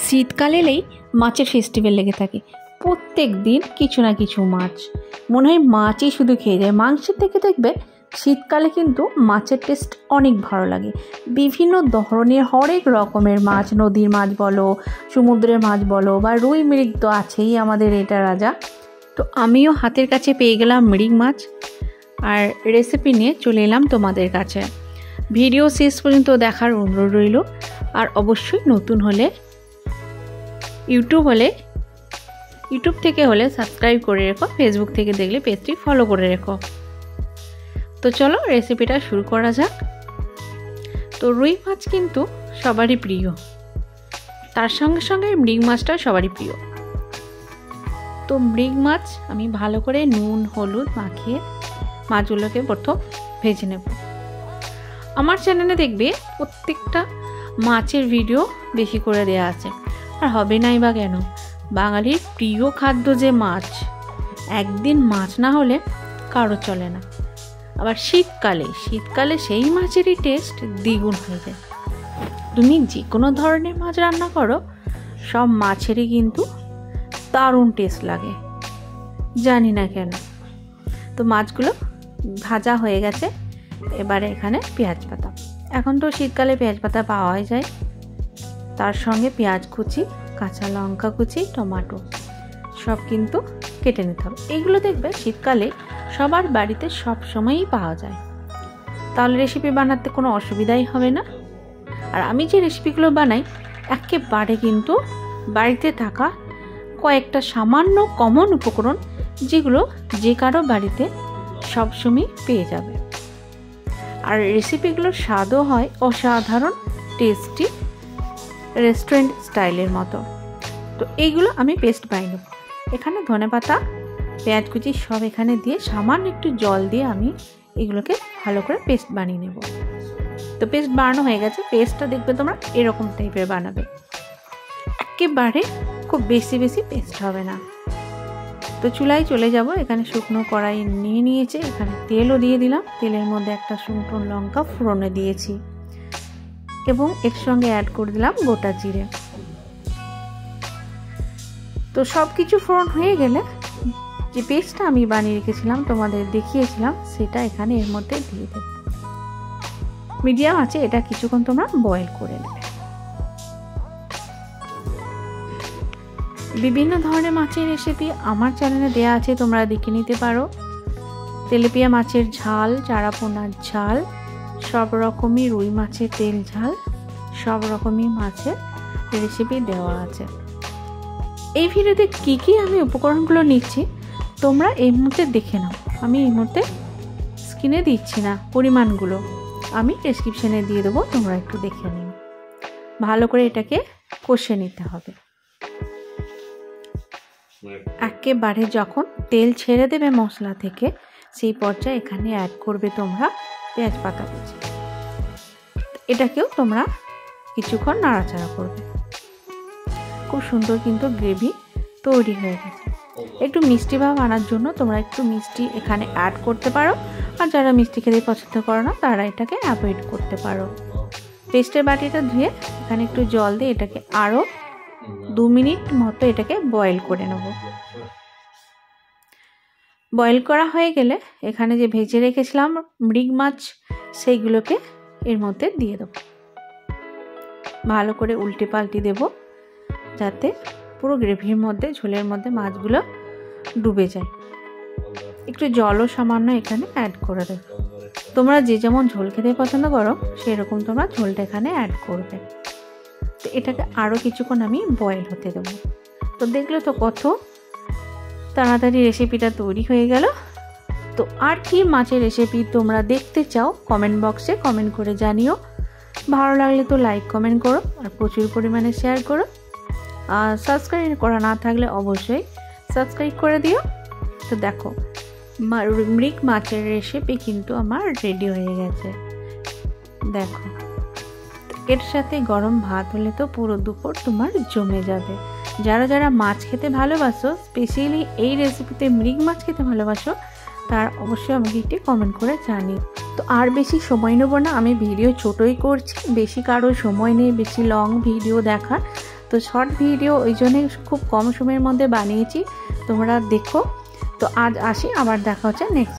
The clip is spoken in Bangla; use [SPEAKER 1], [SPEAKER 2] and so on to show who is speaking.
[SPEAKER 1] শীতকাল এলেই মাছের ফেস্টিভ্যাল লেগে থাকে। প্রত্যেক দিন কিছু না কিছু মাছ, মনে হয় মাছই শুধু খেয়ে যায়। মাংসের থেকে দেখবে শীতকালে কিন্তু মাছের টেস্ট অনেক ভালো লাগে। বিভিন্ন ধরনের হরেক রকমের মাছ, নদীর মাছ বলো, সমুদ্রের মাছ বলো, বা রুই মৃগ তো আছেই আমাদের এটা রাজা। তো আমিও হাতের কাছে পেয়ে গেলাম মৃগ মাছ, আর রেসিপি নিয়ে চলে এলাম তোমাদের কাছে। ভিডিও শেষ পর্যন্ত দেখার অনুরোধ রইল। আর অবশ্যই নতুন হলে ইউটিউব থেকে হলে সাবস্ক্রাইব করে রেখো, ফেসবুক থেকে দেখলে পেজটি ফলো করে রেখো। তো চলো রেসিপিটা শুরু করা যাক। তো রুই মাছ কিন্তু সবারই প্রিয়, তার সঙ্গে সঙ্গে মৃগ মাছটা সবারই প্রিয়। তো মৃগ মাছ আমি ভালো করে নুন হলুদ মাখিয়ে মাছগুলোকে প্রথম ভেজে নেব। আমার চ্যানেলে দেখবে প্রত্যেকটা মাছের ভিডিও বেশি করে দেওয়া আছে, আর হবে নাই বা কেন। বাঙালির প্রিয় খাদ্য যে মাছ, একদিন মাছ না হলে কারো চলে না। আবার শীতকালে সেই মাছেরই টেস্ট দ্বিগুণ হয়ে যায়। তুমি যে কোনো ধরনের মাছ রান্না করো, সব মাছেরই কিন্তু দারুণ টেস্ট লাগে, জানি না কেন। তো মাছগুলো ভাজা হয়ে গেছে, এবারে এখানে পেঁয়াজ পাতা। এখন তো শীতকালে পেঁয়াজ পাতা পাওয়াই যায়, তার সঙ্গে পেঁয়াজ কুচি, কাঁচা লঙ্কা কুচি, টমেটো সব কিন্তু কেটে নিতে হবে। এগুলো দেখবে শীতকালে সবার বাড়িতে সব সময়ই পাওয়া যায়, তাহলে রেসিপি বানাতে কোনো অসুবিধাই হবে না। আর আমি যে রেসিপিগুলো বানাই একেবারে কিন্তু বাড়িতে থাকা কয়েকটা সামান্য কমন উপকরণ, যেগুলো যে কারো বাড়িতে সবসময় পেয়ে যাবে। আর রেসিপিগুলোর স্বাদও হয় অসাধারণ টেস্টি, রেস্টুরেন্ট স্টাইলের মতো। তো এইগুলো আমি পেস্ট বানিয়ে নেব। এখানে ধনেপাতা, পেঁয়াজ কুচি সব এখানে দিয়ে সামান্য একটু জল দিয়ে আমি এগুলোকে ভালো করে পেস্ট বানিয়ে নেব। তো পেস্ট বানানো হয়ে গেছে। পেস্টটা দেখবে তোমরা এরকম টাইপের বানাবে, একেবারে খুব বেশি পেস্ট হবে না। তো চুলায় চলে যাব। এখানে শুকনো কড়াই নিয়ে নিয়েছে, এখানে তেলও দিয়ে দিলাম। তেলের মধ্যে একটা শুকনো লঙ্কা ফোড়নে দিয়েছি এবং এর সঙ্গে অ্যাড করে দিলাম গোটা জিরে। তো সব কিছু ফোড়ন হয়ে গেলে যে পেস্টটা আমি বানিয়ে রেখেছিলাম, তোমাদের দেখিয়েছিলাম, সেটা এখানে এর মধ্যে দিয়ে দেব। মিডিয়াম আছে, এটা কিছুক্ষণ তোমরা বয়েল করে নেবে। বিভিন্ন ধরনের মাছের রেসিপি আমার চ্যানেলে দেওয়া আছে, তোমরা দেখে নিতে পারো। তেলাপিয়া মাছের ঝাল, চারাপোনার ঝাল, সব রকমই রুই মাছের তেল ঝাল, সব রকমই মাছের রেসিপি দেওয়া আছে। এই ভিডিওতে কি আমি উপকরণগুলো নিচ্ছি তোমরা এই মুহূর্তে দেখে নাও। আমি এই মুহূর্তে স্ক্রিনে দিচ্ছি না, পরিমাণগুলো আমি ডেসক্রিপশনে দিয়ে দেবো, তোমরা একটু দেখে নিও। ভালো করে এটাকে কষে নিতে হবে। একেবারে যখন তেল ছেড়ে দেবে মশলা থেকে, সেই পর্যায়ে এখানে অ্যাড করবে তোমরা পেঁয়াজ পাতা কুচি। এটাকেও তোমরা কিছুক্ষণ নাড়াচাড়া করবে। খুব সুন্দর কিন্তু গ্রেভি তৈরি হয়ে গেছে। একটু মিষ্টি ভাব আনার জন্য তোমরা একটু মিষ্টি এখানে অ্যাড করতে পারো, আর যারা মিষ্টি খেতে পছন্দ করো না তারা এটাকে অ্যাভয়েড করতে পারো। পেস্টের বাটিটা ধুয়ে এখানে একটু জল দিয়ে এটাকে আরও 2 মিনিট মতো এটাকে বয়েল করে নেব। বয়েল করা হয়ে গেলে এখানে যে ভেজে রেখেছিলাম মৃগ মাছ, সেইগুলোকে এর মধ্যে দিয়ে দেব। ভালো করে উল্টে পাল্টে দেব, যাতে পুরো গ্রেভির মধ্যে, ঝোলের মধ্যে মাছগুলো ডুবে যায়। একটু জলও সামান্য এখানে অ্যাড করে দেব। তোমরা যে যেমন ঝোল খেতে পছন্দ করো সেরকম তোমরা ঝোলটা এখানে অ্যাড করবে। তো এটাকে আরও কিছুক্ষণ আমি বয়েল হতে দেবো। তো দেখলে তো কত তাড়াতাড়ি রেসিপিটা তৈরি হয়ে গেল। তো আর কি মাছের রেসিপি তোমরা দেখতে চাও কমেন্ট বক্সে কমেন্ট করে জানিও। ভালো লাগলে তো লাইক কমেন্ট করো, আর প্রচুর পরিমাণে শেয়ার করো। আর সাবস্ক্রাইব করা না থাকলে অবশ্যই সাবস্ক্রাইব করে দিও। তো দেখো মৃগ মাছের রেসিপি কিন্তু আমার রেডি হয়ে গেছে। দেখো, এর সাথে গরম ভাত হলে তো পুরো দুপুর তোমার জমে যাবে। যারা মাছ খেতে ভালোবাসো, স্পেশালি এই রেসিপিতে মৃগ মাছ খেতে ভালোবাসো, তার অবশ্যই আমাকে একটি কমেন্ট করে জানিও। তো আর বেশি সময় নেব না, আমি ভিডিও ছোটই করছি, বেশি কারো সময় নেই বেশি লং ভিডিও দেখার। তো শর্ট ভিডিও ওই জন্যই খুব কম সময়ের মধ্যে বানিয়েছি, তোমরা দেখো। তো আজ আসি, আবার দেখা হচ্ছে নেক্সট